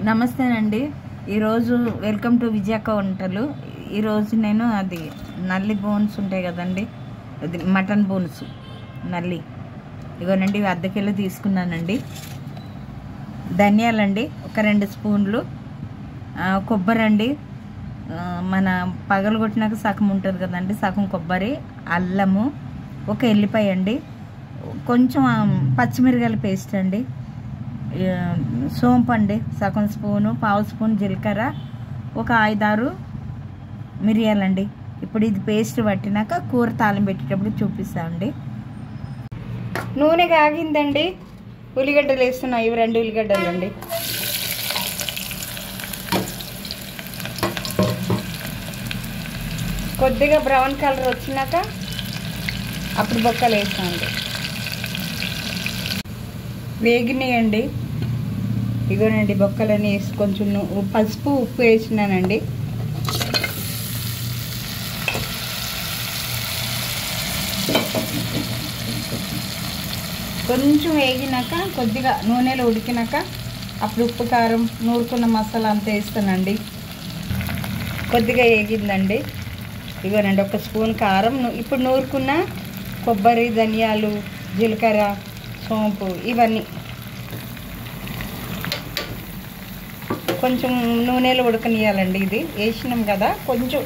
నమస్తేనండి. ఈరోజు welcome to విజయక్క వంటలు. ఈరోజు నేను అది నల్లి బోన్స్ ఉంటాయి కదండి, అది మటన్ బోన్స్ నల్లి ఇగోనండి, ఇవి అర్ధ కిలో తీసుకున్నానండి. ధనియాలండి ఒక 2 స్పూన్లు, కొబ్బరి అండి, మన పగలు కొట్టినాక సగం ఉంటుంది కదండి, సగం కొబ్బరి, అల్లము, ఒక ఎల్లిపాయ అండి, కొంచెం పచ్చిమిరకాయల పేస్ట్ అండి, సోంపు అండి సగం స్పూను, పావు స్పూన్ జీలకర్ర, ఒక 5-6 మిరియాలండి. ఇప్పుడు ఇది పేస్ట్ పట్టినాక కూర తాలింపు పెట్టేటప్పుడు చూపిస్తామండి. నూనె కాగిందండి, ఉల్లిగడ్డలు వేస్తున్నా. ఇవి 2 ఉల్లిగడ్డలు అండి. కొద్దిగా బ్రౌన్ కలర్ వచ్చినాక అప్పుడు బొక్కలు వేస్తామండి. వేగినాయండి, ఇగోనండి బొక్కలని వేసి కొంచెం పసుపు ఉప్పు వేసినానండి. కొంచెం వేగినాక కొద్దిగా నూనెలో ఉడికినాక అప్పుడు ఉప్పు కారం నూరుకున్న మసాలా అంతా వేస్తానండి. కొద్దిగా వేగిందండి, ఇగోనండి 1 స్పూన్ కారం, ఇప్పుడు నూరుకున్న కొబ్బరి, ధనియాలు, జీలకర్ర, సోంపు ఇవన్నీ కొంచెం నూనెలో ఉడకనియాలండి. ఇది వేసినాం కదా, కొంచెం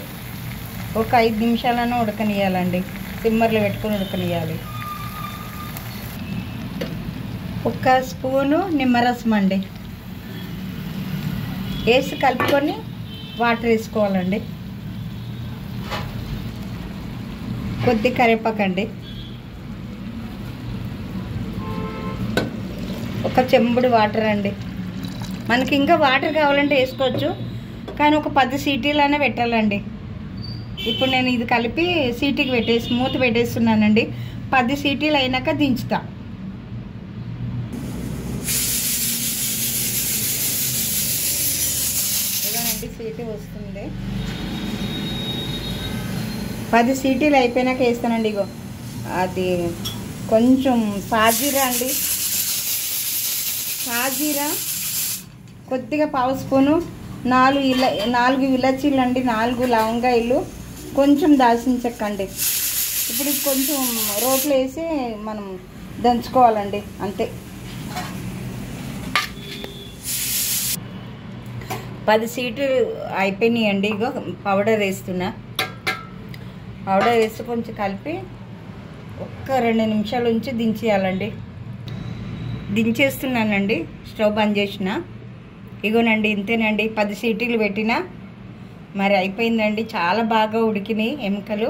ఒక 5 నిమిషాలను ఉడకనియాలండి, సిమ్మర్లో పెట్టుకొని ఉడకనియాలి. 1 స్పూను నిమ్మరసం అండి వేసి కలుపుకొని వాటర్ వేసుకోవాలండి. కొద్ది కరివేపాకండి, 1 చెంబుడు వాటర్ అండి. మనకి ఇంకా వాటర్ కావాలంటే వేసుకోవచ్చు, కానీ ఒక 10 సీటీలైనా పెట్టాలండి. ఇప్పుడు నేను ఇది కలిపి సీటీకి పెట్టేసి మూత పెట్టేస్తున్నానండి. 10 సీటీలు అయినాక దించుతా. ఇలానండి సీటీ వస్తుంది. 10 సీటీలు అయిపోయినాక వేస్తానండి. ఇగో అది కొంచెం సాజీరా అండి, సాజీరా కొద్దిగా పావు స్పూను, 4 ఇలాచీలు అండి, 4 లవంగాయలు, కొంచెం దాల్చిన చెక్క అండి. ఇప్పుడు ఇది కొంచెం రోట్లో వేసి మనం దంచుకోవాలండి, అంతే. 10 సీట్లు అయిపోయినాయండి. ఇగో పౌడర్ వేస్తున్నా. పౌడర్ వేసి కొంచెం కలిపి 2 నిమిషాలు ఉంచి దించేయాలండి. దించేస్తున్నానండి, స్టవ్ బంద్ చేసిన. ఇగోనండి ఇంతేనండి, 10 సీటీలు పెట్టినా మరి అయిపోయిందండి. చాలా బాగా ఉడికినాయి ఎముకలు.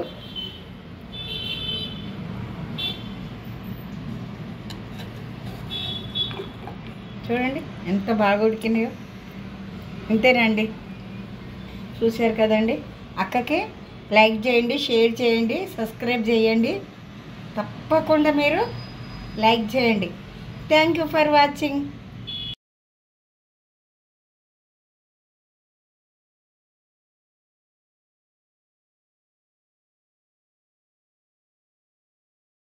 చూడండి ఎంత బాగా ఉడికినాయో. ఇంతేనండి, చూశారు కదండి. అక్కకి లైక్ చేయండి, షేర్ చేయండి, సబ్స్క్రైబ్ చేయండి. తప్పకుండా మీరు లైక్ చేయండి. Thank you for watching.